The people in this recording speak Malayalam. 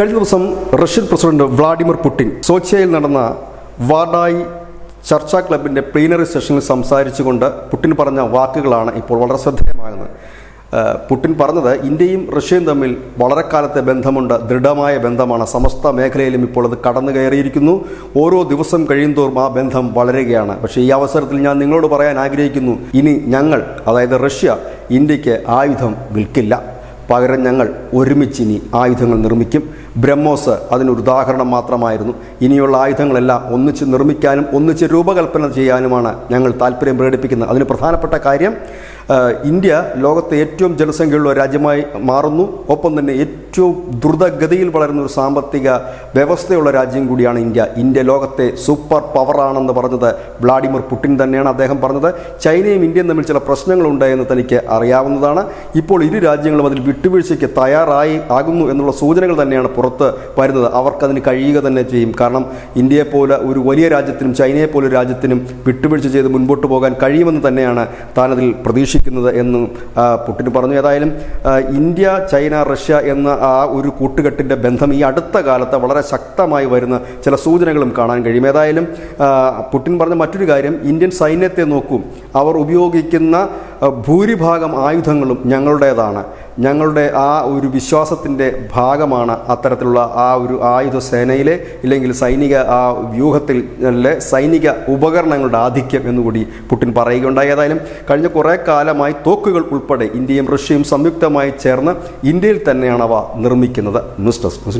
കഴിഞ്ഞ ദിവസം റഷ്യൻ പ്രസിഡന്റ് വ്ളാഡിമിർ പുടിൻ സോച്ചിയയിൽ നടന്ന വാർഡായ് ചർച്ചാ ക്ലബിൻ്റെ പ്ലീനറി സെഷനിൽ സംസാരിച്ചുകൊണ്ട് പുടിൻ പറഞ്ഞ വാക്കുകളാണ് ഇപ്പോൾ വളരെ ശ്രദ്ധേയമാകുന്നത്. പുടിൻ പറഞ്ഞത് ഇന്ത്യയും റഷ്യയും തമ്മിൽ വളരെ കാലത്തെ ബന്ധമുണ്ട്, ദൃഢമായ ബന്ധമാണ്. സമസ്ത മേഖലയിലും ഇപ്പോൾ അത് കടന്നു കയറിയിരിക്കുന്നു. ഓരോ ദിവസം കഴിയുന്തോറും ആ ബന്ധം വളരുകയാണ്. പക്ഷേ ഈ അവസരത്തിൽ ഞാൻ നിങ്ങളോട് പറയാൻ ആഗ്രഹിക്കുന്നു, ഇനി ഞങ്ങൾ, അതായത് റഷ്യ, ഇന്ത്യക്ക് ആയുധം വിൽക്കില്ല. പകരം ഞങ്ങൾ ഒരുമിച്ചിനി ആയുധങ്ങൾ നിർമ്മിക്കും. ബ്രഹ്മോസ് അതിനൊരു ഉദാഹരണം മാത്രമായിരുന്നു. ഇനിയുള്ള ആയുധങ്ങളെല്ലാം ഒന്നിച്ച് നിർമ്മിക്കാനും ഒന്നിച്ച് രൂപകൽപ്പന ചെയ്യാനുമാണ് ഞങ്ങൾ താല്പര്യം പ്രകടിപ്പിക്കുന്നത്. അതിന് പ്രധാനപ്പെട്ട കാര്യം, ഇന്ത്യ ലോകത്തെ ഏറ്റവും ജനസംഖ്യയുള്ള രാജ്യമായി മാറുന്നു. ഒപ്പം തന്നെ ഏറ്റവും ദ്രുതഗതിയിൽ വളരുന്ന ഒരു സാമ്പത്തിക വ്യവസ്ഥയുള്ള രാജ്യം കൂടിയാണ് ഇന്ത്യ. ഇന്ത്യ ലോകത്തെ സൂപ്പർ പവറാണെന്ന് പറഞ്ഞത് വ്ളാഡിമിർ പുടിൻ തന്നെയാണ്. അദ്ദേഹം പറഞ്ഞത് ചൈനയും ഇന്ത്യയും തമ്മിൽ ചില പ്രശ്നങ്ങളുണ്ട് എന്ന് തനിക്ക് അറിയാവുന്നതാണ്. ഇപ്പോൾ ഇരു രാജ്യങ്ങളും അതിൽ വിട്ടുവീഴ്ചയ്ക്ക് ആകുന്നു എന്നുള്ള സൂചനകൾ തന്നെയാണ് പുറത്ത് വരുന്നത്. അവർക്കതിന് കഴിയുക തന്നെ ചെയ്യും. കാരണം ഇന്ത്യയെപ്പോലെ ഒരു വലിയ രാജ്യത്തിനും ചൈനയെപ്പോലെ ഒരു രാജ്യത്തിനും വിട്ടുവീഴ്ച ചെയ്ത് മുൻപോട്ട് പോകാൻ കഴിയുമെന്ന് തന്നെയാണ് താനതിൽ പ്രതീക്ഷിക്കുന്നത് എന്നും പുടിൻ പറഞ്ഞു. ഏതായാലും ഇന്ത്യ, ചൈന, റഷ്യ എന്ന ആ ഒരു കൂട്ടുകെട്ടിൻ്റെ ബന്ധം ഈ അടുത്ത കാലത്ത് വളരെ ശക്തമായി വരുന്ന ചില സൂചനകളും കാണാൻ കഴിയും. ഏതായാലും പുടിൻ പറഞ്ഞ മറ്റൊരു കാര്യം, ഇന്ത്യൻ സൈന്യത്തെ നോക്കൂ, അവർ ഉപയോഗിക്കുന്ന ഭൂരിഭാഗം ആയുധങ്ങളും ഞങ്ങളുടേതാണ്. ഞങ്ങളുടെ ആ ഒരു വിശ്വാസത്തിൻ്റെ ഭാഗമാണ് അത്തരത്തിലുള്ള ആ ഒരു ആയുധ സേനയിലെ ഇല്ലെങ്കിൽ സൈനിക ആ വ്യൂഹത്തിലെ സൈനിക ഉപകരണങ്ങളുടെ ആധിക്യം എന്നുകൂടി പുടിൻ പറയുകയുണ്ടായി. ഏതായാലും കഴിഞ്ഞ കുറേ കാലമായി തോക്കുകൾ ഉൾപ്പെടെ ഇന്ത്യയും റഷ്യയും സംയുക്തമായി ചേർന്ന് ഇന്ത്യയിൽ തന്നെയാണ് അവ നിർമ്മിക്കുന്നത്. News desk.